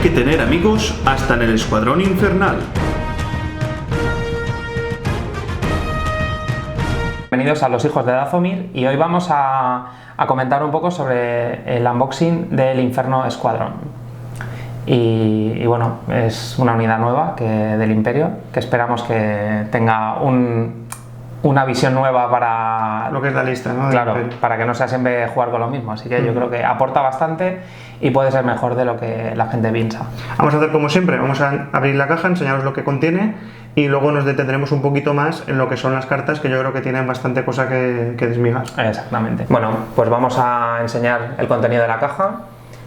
que tener amigos hasta en el Escuadrón Infernal. Bienvenidos a Los Hijos de Dathomir y hoy vamos a comentar un poco sobre el unboxing del Inferno Squadron. Y bueno, es una unidad nueva del Imperio que esperamos que tenga una visión nueva para lo que es la lista, ¿no? Claro, para que no sea siempre jugar con lo mismo, así que yo creo que aporta bastante y puede ser mejor de lo que la gente piensa. Vamos a hacer como siempre, vamos a abrir la caja, enseñaros lo que contiene y luego nos detendremos un poquito más en lo que son las cartas, que yo creo que tienen bastante cosa que desmigar. Exactamente. Bueno, pues vamos a enseñar el contenido de la caja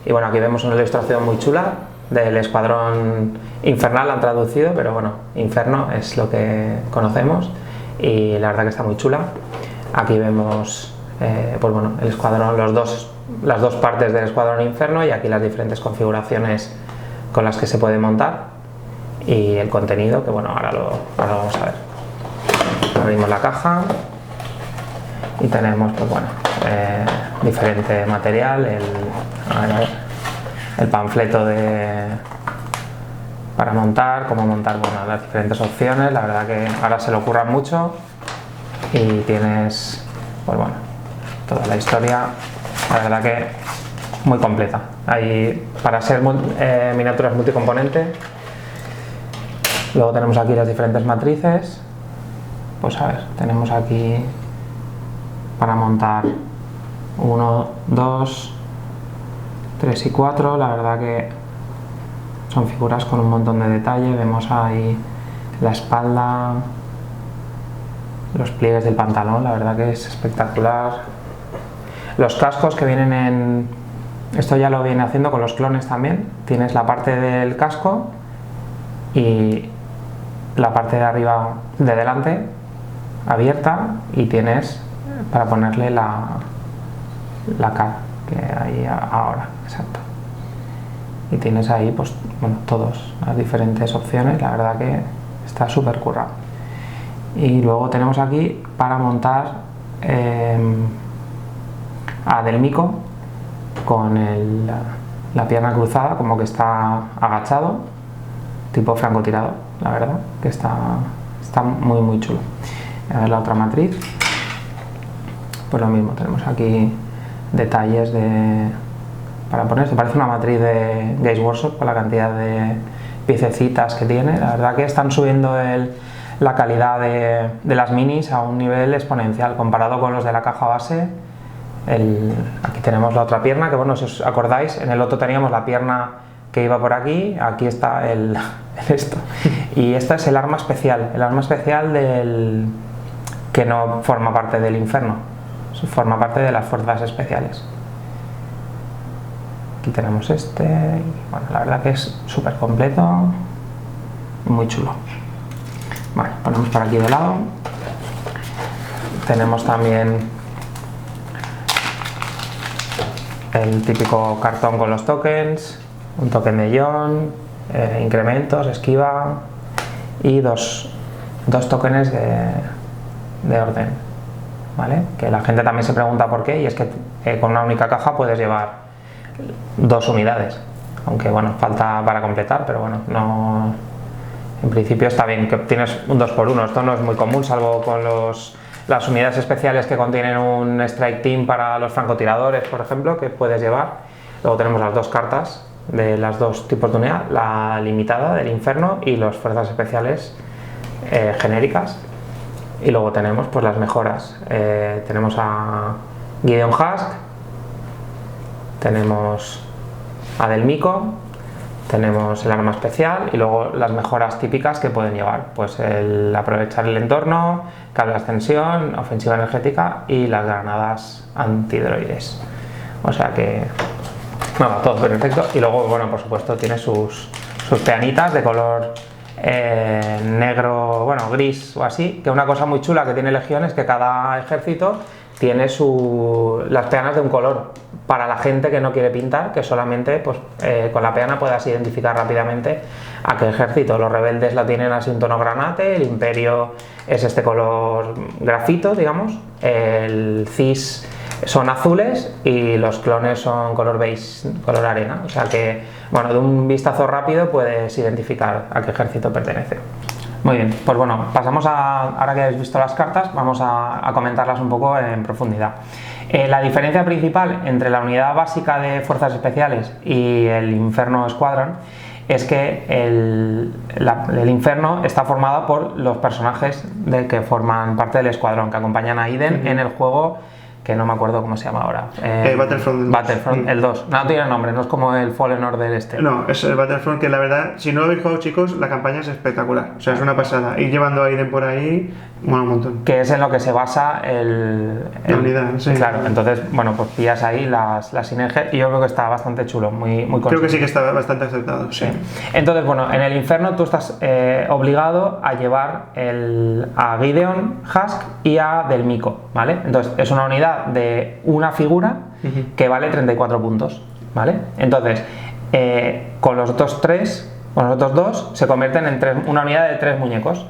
y bueno, aquí vemos una ilustración muy chula del Escuadrón Infernal, han traducido, pero bueno, Inferno es lo que conocemos. Y la verdad que está muy chula. Aquí vemos pues bueno, el escuadrón, las dos partes del Escuadrón Inferno y aquí las diferentes configuraciones con las que se puede montar y el contenido, que bueno, ahora lo vamos a ver. Abrimos la caja y tenemos pues bueno, diferente material, el panfleto para montar, cómo montar, bueno, las diferentes opciones. La verdad que ahora se lo ocurran mucho y tienes, pues bueno, toda la historia, la verdad que muy completa. Hay para ser miniaturas multicomponente. Luego tenemos aquí las diferentes matrices. Pues a ver, tenemos aquí para montar 1, 2, 3 y 4, la verdad que son figuras con un montón de detalle. Vemos ahí la espalda, los pliegues del pantalón, la verdad que es espectacular. Los cascos que vienen en... Esto ya lo viene haciendo con los clones también. Tienes la parte del casco y la parte de arriba de delante abierta y tienes para ponerle la cara que hay ahora, exacto. Y tienes ahí pues bueno, todas las diferentes opciones, la verdad que está súper currado. Y luego tenemos aquí para montar a Del Mico con la pierna cruzada, como que está agachado, tipo francotirador, la verdad que está muy muy chulo. A ver la otra matriz, pues lo mismo, tenemos aquí detalles para poner, se parece una matriz de Games Workshop con la cantidad de piececitas que tiene. La verdad que están subiendo la calidad de las minis a un nivel exponencial comparado con los de la caja base. Aquí tenemos la otra pierna, que bueno, si os acordáis, en el otro teníamos la pierna que iba por aquí está esto. Y esta es el arma especial que no forma parte del Inferno, forma parte de las fuerzas especiales. Aquí tenemos este, y bueno, la verdad que es súper completo, muy chulo. Vale, ponemos por aquí de lado. Tenemos también el típico cartón con los tokens, un token de John, incrementos, esquiva y dos tokens de orden, ¿vale? Que la gente también se pregunta por qué, y es que con una única caja puedes llevar 2 unidades, aunque bueno, falta para completar, pero bueno, no, en principio está bien que tienes un 2x1. Esto no es muy común, salvo con las unidades especiales que contienen un strike team para los francotiradores, por ejemplo, que puedes llevar. Luego tenemos las dos cartas de las dos tipos de unidad, la limitada del Inferno y las fuerzas especiales genéricas. Y luego tenemos pues las mejoras, tenemos a Gideon Husk, tenemos a Del Mico, tenemos el arma especial y luego las mejoras típicas que pueden llevar, pues el aprovechar el entorno, cable de ascensión, ofensiva energética y las granadas antidroides. O sea que nada, todo perfecto. Y luego, bueno, por supuesto tiene sus peanitas de color negro, bueno, gris o así, que una cosa muy chula que tiene Legión es que cada ejército tiene las peanas de un color para la gente que no quiere pintar, que solamente pues, con la peana puedas identificar rápidamente a qué ejército. Los rebeldes la tienen así un tono granate, el imperio es este color grafito, digamos, el CIS son azules y los clones son color beige, color arena. O sea que, bueno, de un vistazo rápido puedes identificar a qué ejército pertenece. Muy bien, pues bueno, pasamos ahora que habéis visto las cartas, vamos a comentarlas un poco en profundidad. La diferencia principal entre la unidad básica de fuerzas especiales y el Inferno Squadron es que el Inferno está formado por los personajes que forman parte del escuadrón, que acompañan a Iden en el juego, que no me acuerdo cómo se llama ahora. Battlefront el 2. No tiene nombre, no es como el Fallen Order este. No, es el Battlefront que la verdad, si no lo habéis jugado, chicos, la campaña es espectacular. O sea, es una pasada. Ir llevando a Iden por ahí, mola un montón. Que es en lo que se basa la unidad, sí. Claro, entonces, bueno, pues pillas ahí las sinergias y yo creo que está bastante chulo, muy creo que sí que está bastante acertado, sí. Entonces, bueno, en el Inferno tú estás obligado a llevar a Gideon, Husk y a Delmico, ¿vale? Entonces, es una unidad de una figura que vale 34 puntos, ¿vale? Entonces, con los otros dos se convierten en una unidad de 3 muñecos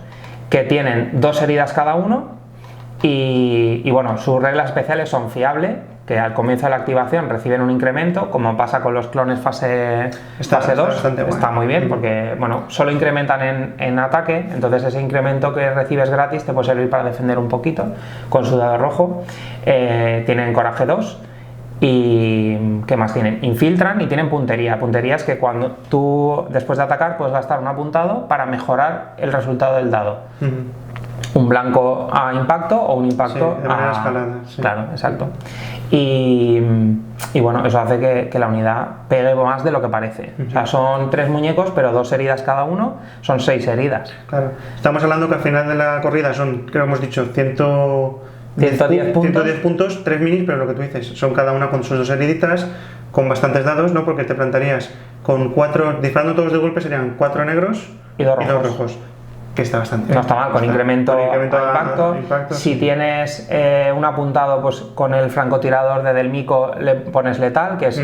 que tienen 2 heridas cada uno y bueno, sus reglas especiales son fiable, que al comienzo de la activación reciben un incremento, como pasa con los clones fase 2, está muy bien, porque bueno, solo incrementan en ataque, entonces ese incremento que recibes gratis te puede servir para defender un poquito con su dado rojo. Tienen coraje 2 y ¿qué más tienen? Infiltran y tienen puntería. Puntería es que cuando tú después de atacar puedes gastar un apuntado para mejorar el resultado del dado. Un blanco a impacto o un impacto de manera escalada. Sí. Claro, exacto. Y bueno, eso hace que la unidad pegue más de lo que parece. O sea, son 3 muñecos, pero 2 heridas cada uno, son 6 heridas. Claro. Estamos hablando que al final de la corrida son, creo que hemos dicho, 110 puntos, 3 minis, pero lo que tú dices, son cada una con sus 2 heriditas, con bastantes dados, ¿no? Porque te plantarías con 4, disparando todos de golpe serían 4 negros y 2 rojos. Que está bastante. No está mal, con incremento a impacto. Si sí. Tienes un apuntado, pues con el francotirador de Delmico le pones letal, que es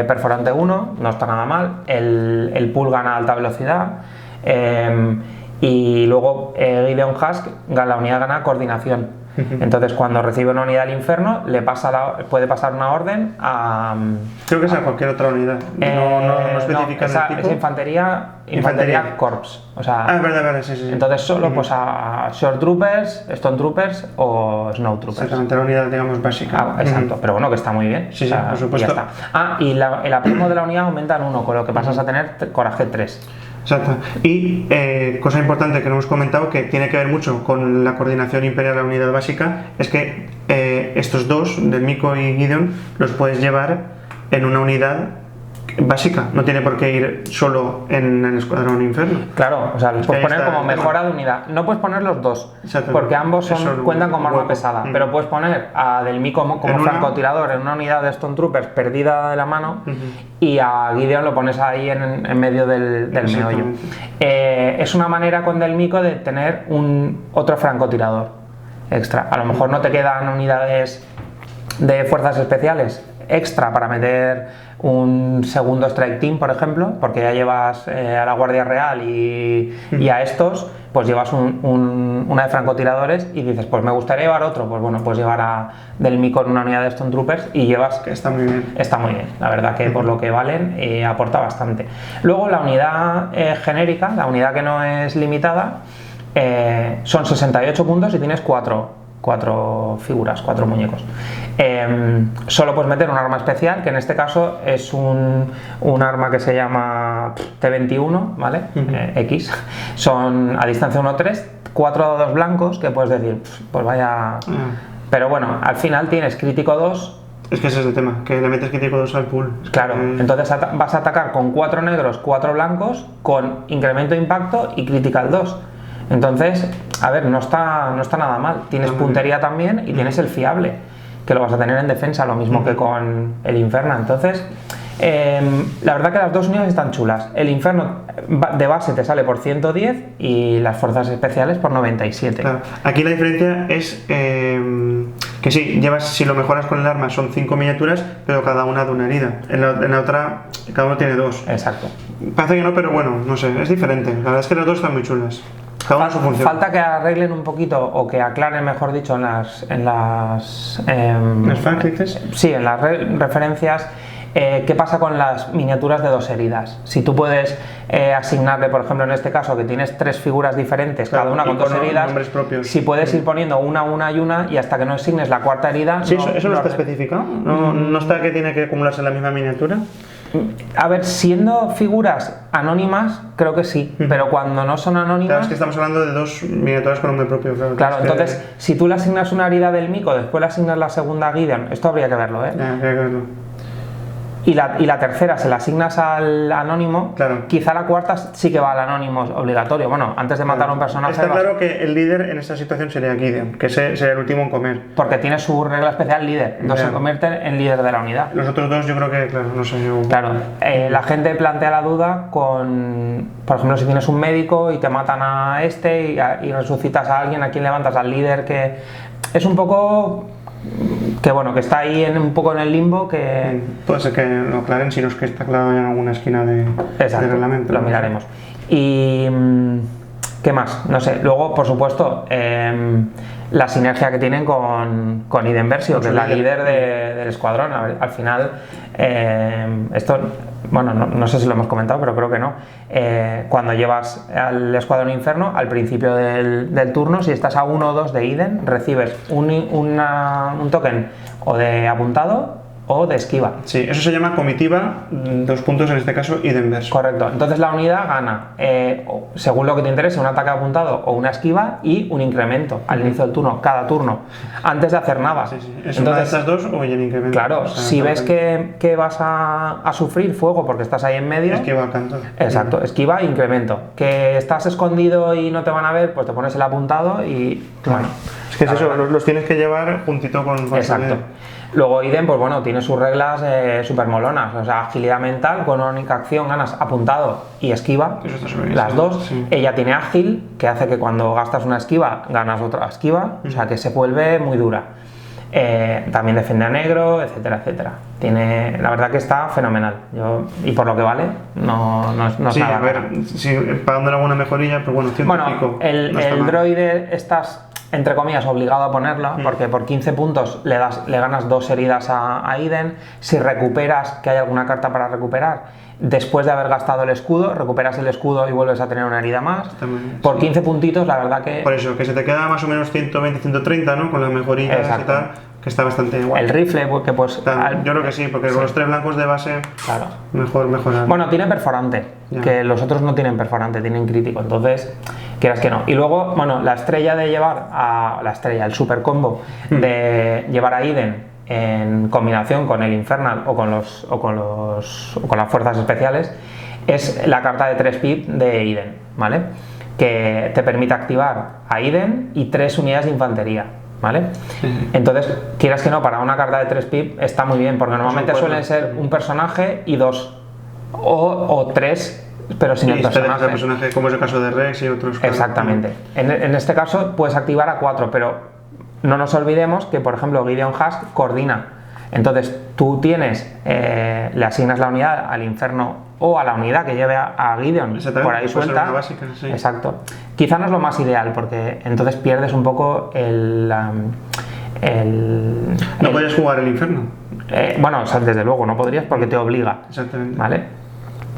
perforante 1, no está nada mal. El pool gana alta velocidad. Y luego Gideon Husk, la unidad gana coordinación. Entonces, cuando recibe una unidad del Inferno, puede pasar una orden a... Creo que es a cualquier otra unidad. No especifica el tipo. Es infantería Corps. O sea, es verdad, sí. Entonces, solo pues a Short Troopers, Stone Troopers o Snow Troopers. Exactamente, la unidad, digamos, básica. Exacto, pero bueno, que está muy bien. Sí, por supuesto. Y el aprimo de la unidad aumenta en 1, con lo que pasas a tener coraje 3. Exacto. Y cosa importante que no hemos comentado, que tiene que ver mucho con la coordinación imperial de la unidad básica, es que estos dos, Delmico y Gideon, los puedes llevar en una unidad básica, no tiene por qué ir solo en el Escuadrón Inferno. Claro, o sea, los puedes poner como mejora de unidad. No puedes poner los dos, porque ambos cuentan como arma pesada, pero puedes poner a Delmico como francotirador en una unidad de Stone Troopers perdida de la mano y a Gideon lo pones ahí en medio del meollo. Es una manera con Delmico de tener otro francotirador extra. A lo mejor no te quedan unidades de fuerzas especiales extra para meter un segundo strike team, por ejemplo, porque ya llevas a la Guardia Real y a estos, pues llevas una de francotiradores y dices, pues me gustaría llevar otro, pues bueno, pues llevar a Delmico en una unidad de Stone Troopers y llevas... Que está muy bien. Está muy bien, la verdad que por lo que valen aporta bastante. Luego la unidad genérica, la unidad que no es limitada, son 68 puntos y tienes 4 figuras, 4 muñecos. Solo puedes meter un arma especial, que en este caso es un arma que se llama T21, ¿vale? X. Son a distancia 1-3, 4 dados blancos que puedes decir, pues vaya... Pero bueno, al final tienes crítico 2. Es que ese es el tema, que le metes crítico 2 al pool. Claro, entonces vas a atacar con 4 negros, 4 blancos, con incremento de impacto y critical 2. Entonces, a ver, no está nada mal. Tienes puntería también y tienes el fiable, que lo vas a tener en defensa, lo mismo que con el Inferno. Entonces, la verdad que las dos unidades están chulas. El Inferno de base te sale por 110 y las fuerzas especiales por 97. Claro. Aquí la diferencia es que sí, si lo mejoras con el arma son 5 miniaturas, pero cada una de una herida. En la otra, cada uno tiene 2. Exacto. Parece que no, pero bueno, no sé, es diferente. La verdad es que las dos están muy chulas. Cada uno su función. Falta que arreglen un poquito o que aclaren, mejor dicho, en las facts dices? sí, en las referencias. ¿Qué pasa con las miniaturas de 2 heridas? Si tú puedes asignarle, por ejemplo, en este caso, que tienes 3 figuras diferentes, Claro, cada una con y 2 heridas, nombres propios. si puedes ir poniendo una y una, y hasta que no asignes la 4ª herida. Sí, eso no está especificado. No está que tiene que acumularse en la misma miniatura. A ver, siendo figuras anónimas, creo que sí, pero cuando no son anónimas. Claro, es que estamos hablando de 2 miniaturas con nombre propio. Claro, es que... entonces, si tú le asignas una herida del Mico, después le asignas la segunda a Gideon, esto habría que verlo, ¿eh? Ya, habría que verlo. Y la tercera se la asignas al anónimo, claro. Quizá la 4ª sí que va al anónimo obligatorio. Bueno, antes de matar a un personaje. Está claro que el líder en esta situación sería Gideon, que sería el último en comer. Porque tiene su regla especial líder, entonces se convierte en líder de la unidad. Los otros 2 yo creo que, claro, no sé yo. Claro, la gente plantea la duda con, por ejemplo, si tienes un médico y te matan a este y resucitas a alguien, ¿a quién levantas? Al líder, que es un poco... que bueno, que está ahí un poco en el limbo, que... Puede ser que lo aclaren, si no es que está aclarado en alguna esquina de reglamento. Lo miraremos. Y... ¿qué más? No sé. Luego, por supuesto, la sinergia que tienen con Iden Versio, que es la líder del escuadrón. Al final, esto... Bueno, no sé si lo hemos comentado, pero creo que no. Cuando llevas al Escuadrón Inferno, al principio del turno, si estás a 1 o 2 de Iden, recibes un token o de apuntado o de esquiva. Sí, eso se llama comitiva, 2 puntos en este caso, Iden Versio. Correcto. Entonces la unidad gana, según lo que te interese, un ataque apuntado o una esquiva y un incremento al inicio del turno, cada turno, antes de hacer nada. Sí, sí. ¿Es una de estas 2 o el incremento? Claro, si ves que vas a sufrir fuego porque estás ahí en medio... Esquiva al canto. Exacto, esquiva e incremento. Que estás escondido y no te van a ver, pues te pones el apuntado y... Bueno, es que es eso, los tienes que llevar juntito con exacto. Luego Iden, pues bueno, tiene sus reglas súper molonas, o sea, agilidad mental, con una única acción ganas apuntado y esquiva, eso está súper bien, las 2. Sí. Ella tiene ágil, que hace que cuando gastas una esquiva, ganas otra esquiva, o sea, que se vuelve muy dura. También defiende a negro, etcétera, etcétera. La verdad que está fenomenal. Y por lo que vale, no es sí, nada. A ver, si pagándole alguna mejorilla, pues bueno, 100 bueno, y pico. el droide estás, entre comillas, obligado a ponerla, porque por 15 puntos le ganas 2 heridas a Iden. Si recuperas, que hay alguna carta para recuperar, después de haber gastado el escudo, recuperas el escudo y vuelves a tener una herida más. Por 15 puntitos, la verdad que... Por eso, que se te queda más o menos 120, 130, ¿no? Con las mejorillas. Exacto. Y tal, que está bastante igual. El rifle, que pues... yo creo que sí, porque con los 3 blancos de base, claro, mejorar. Bueno, tiene perforante, que los otros no tienen perforante, tienen crítico, entonces, quieras que no. Y luego, bueno, la estrella de llevar el super combo de llevar a Iden en combinación con el Infernal o con las fuerzas especiales, es la carta de 3 pip de Iden, ¿vale? Que te permite activar a Iden y 3 unidades de infantería, ¿vale? Entonces, quieras que no, para una carta de 3 pip está muy bien, porque normalmente suelen ser un personaje y 2 o 3, pero sin el personaje. Como es el caso de Rex y otros. Exactamente. En este caso puedes activar a 4, pero no nos olvidemos que, por ejemplo, Gideon Husk coordina. Entonces, tú le asignas la unidad al Inferno o a la unidad que lleve a Gideon por ahí suelta. Una básica, sí. Exacto. Quizá no es lo más ideal, porque entonces pierdes un poco ¿No podrías jugar el Inferno? Bueno, o sea, desde luego no podrías, porque te obliga. Exactamente. ¿Vale?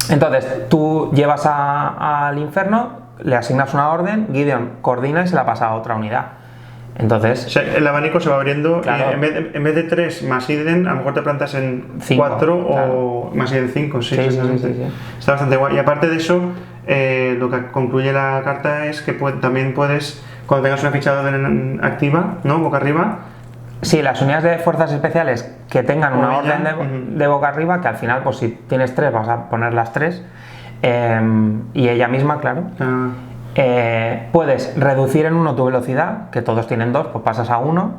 Entonces, tú llevas al Inferno, le asignas una orden, Gideon coordina y se la pasa a otra unidad. Entonces, o sea, el abanico se va abriendo, claro, y en vez de 3 más Iden, a lo mejor te plantas en 4 claro, o más Iden 5. Sí. Está bastante guay. Y aparte de eso, lo que concluye la carta es que también puedes, cuando tengas una ficha de orden activa, ¿no? Boca arriba. Sí, las unidades de fuerzas especiales que tengan una orden de boca arriba, que al final, pues si tienes 3, vas a poner las 3, y ella misma, claro. Puedes reducir en 1 tu velocidad, que todos tienen 2, pues pasas a 1,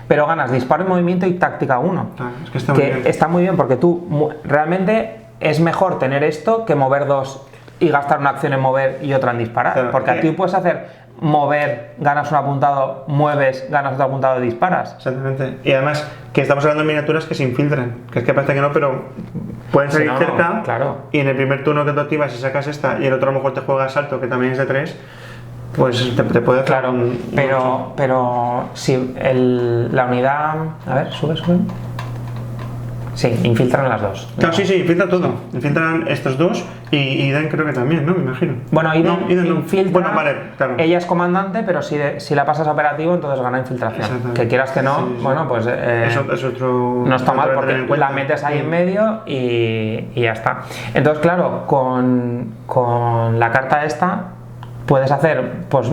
pero ganas disparo en movimiento y táctica 1. Es que está muy bien, porque tú realmente es mejor tener esto que mover 2 y gastar una acción en mover y otra en disparar, claro, porque aquí puedes hacer mover, ganas un apuntado, mueves, ganas otro apuntado y disparas. Exactamente. Y además que estamos hablando de miniaturas que se infiltran, que es que parece que no, pero pueden salir cerca, claro, y en el primer turno que tú activas y sacas esta y el otro a lo mejor te juega salto, que también es de 3, pues te puede hacer Claro, pero si la unidad... A ver, sube. Sí, infiltran las dos. Claro, sí, infiltra todo. Infiltran estos dos y Iden creo que también, ¿no? Me imagino. Bueno, Iden no. infiltra. Bueno, vale, claro. Ella es comandante, pero si la pasas a operativo, entonces gana infiltración. Que quieras que no, sí. Bueno, pues. Es otro. No está mal otro porque tener en la metes ahí en medio y ya está. Entonces, claro, con la carta esta puedes hacer, pues.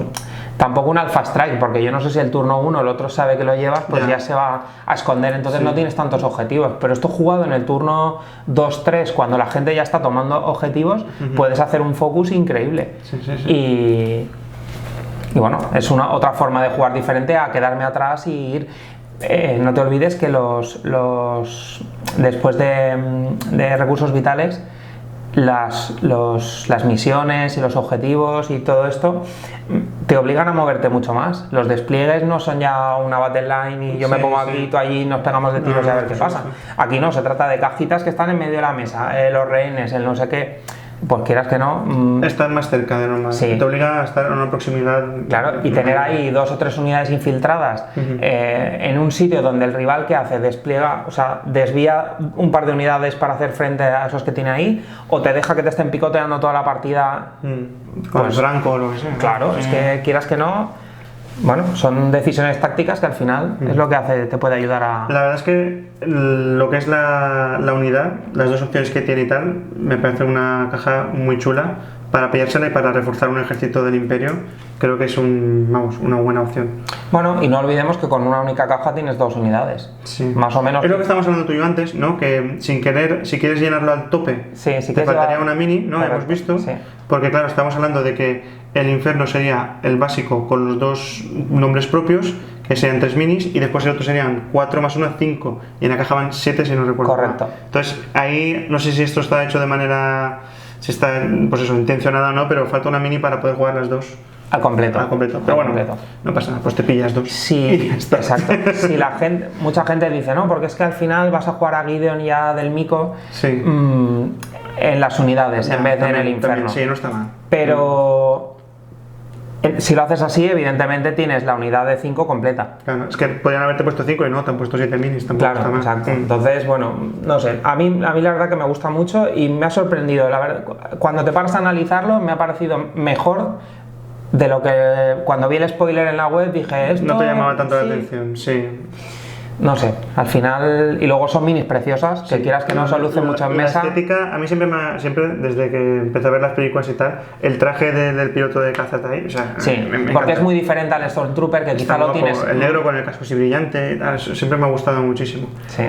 Tampoco un alpha strike, porque yo no sé si el turno 1 el otro sabe que lo llevas, pues ya se va a esconder, entonces no tienes tantos objetivos. Pero esto jugado en el turno 2-3, cuando la gente ya está tomando objetivos, puedes hacer un focus increíble. Y bueno, es otra forma de jugar diferente a quedarme atrás y ir. No te olvides que después de recursos vitales, las misiones y los objetivos y todo esto te obligan a moverte mucho más. Los despliegues no son ya una battle line y yo me pongo aquí, tú allí, nos pegamos de tiros y a ver qué pasa. Aquí no, se trata de cajitas que están en medio de la mesa, los rehenes, el no sé qué. Pues quieras que no... Están más cerca de normal. Te obliga a estar a una proximidad... Claro, y tener ahí 2 o 3 unidades infiltradas en un sitio donde el rival que hace despliega, o sea, desvía un par de unidades para hacer frente a esos que tiene ahí, o te deja que te estén picoteando toda la partida... Con el blanco o lo que sea. Claro, es que quieras que no... Bueno, son decisiones tácticas que al final es lo que te puede ayudar a... La verdad es que lo que es la unidad, las dos opciones que tiene y tal, me parece una caja muy chula para pillársela y para reforzar un ejército del Imperio. Creo que es una buena opción. Bueno, y no olvidemos que con una única caja tienes 2 unidades. Sí. Más o menos. Es lo que estábamos hablando tú y yo antes, ¿no? Que sin querer, si quieres llenarlo al tope, te faltaría una mini, ¿no? Correcto. Hemos visto. Sí. Porque claro, estamos hablando de que el Inferno sería el básico con los 2 nombres propios, que serían 3 minis, y después el otro serían 4 más 1, 5, y en la caja van 7 si no recuerdo. Correcto. Mal. Entonces, ahí no sé si esto está hecho de manera, si está, pues eso, intencionada o no, pero falta una mini para poder jugar las 2. Al completo. Pero bueno, no pasa nada, pues te pillas 2. Sí, exacto. Si mucha gente dice, no, porque es que al final vas a jugar a Gideon ya del Mico en las unidades en vez de en el Inferno. Sí, no está mal. Pero si lo haces así, evidentemente tienes la unidad de 5 completa. Claro, es que podrían haberte puesto 5 y no, te han puesto 7 minis, tampoco está mal. Exacto. Entonces, bueno, no sé, a mí la verdad que me gusta mucho y me ha sorprendido, la verdad, cuando te paras a analizarlo me ha parecido mejor de lo que cuando vi el spoiler en la web dije esto... No te llamaba tanto la atención, sí. No sé, al final... Y luego son minis preciosas, que quieras que no se lucen mucho en mesa. La estética, a mí siempre, desde que empecé a ver las películas y tal, el traje del piloto de Cazatai, o sea... Sí, porque es muy diferente al Stormtrooper, que quizá lo tienes... El negro con el casco así brillante, siempre me ha gustado muchísimo. Sí.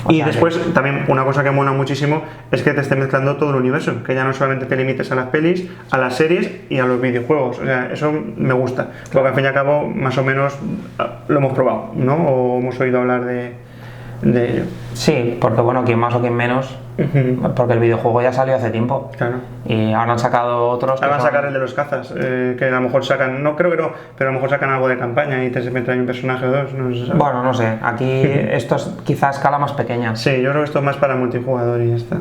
Y después, también una cosa que mola muchísimo es que te esté mezclando todo el universo, que ya no solamente te limites a las pelis, a las series y a los videojuegos. O sea, eso me gusta, porque al fin y al cabo, más o menos lo hemos probado, ¿no? O hemos oído hablar de ello. Sí, porque bueno, quien más o quien menos, porque el videojuego ya salió hace tiempo. Claro. Y ahora han sacado otros. Ahora van a sacar el de los cazas, que a lo mejor sacan, no creo que no, pero a lo mejor sacan algo de campaña y te meten un personaje o 2. No se sabe. Bueno, no sé, aquí esto es quizá a escala más pequeña. Sí, yo creo que esto es más para multijugador y ya está.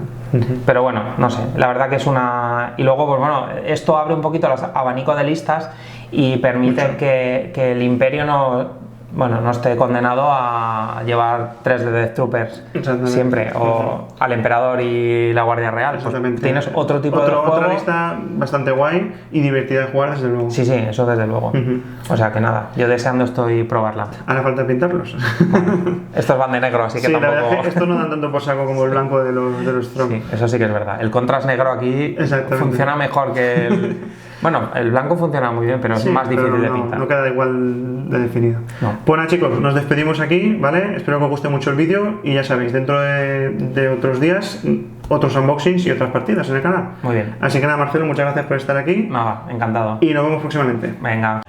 Pero bueno, no sé, la verdad que es una... Y luego, pues bueno, esto abre un poquito el abanico de listas y permite que el Imperio no esté condenado a llevar 3 de Death Troopers siempre, o al Emperador y la Guardia Real. Pues tienes otro tipo de juego. Otra lista bastante guay y divertida de jugar, desde luego. Sí, eso desde luego. O sea que nada, yo deseando estoy probarla. Ahora falta pintarlos. Bueno, estos van de negro, así que tampoco... la verdad es que estos no dan tanto por saco como el blanco de los Strong. Sí, eso sí que es verdad. El contrast negro aquí funciona mejor que el... Bueno, el blanco funciona muy bien, pero es más difícil de pintar. No queda igual de definido. No. Bueno, chicos, nos despedimos aquí, ¿vale? Espero que os guste mucho el vídeo y ya sabéis, dentro de otros días, otros unboxings y otras partidas en el canal. Muy bien. Así que nada, Marcelo, muchas gracias por estar aquí. Nada, encantado. Y nos vemos próximamente. Venga.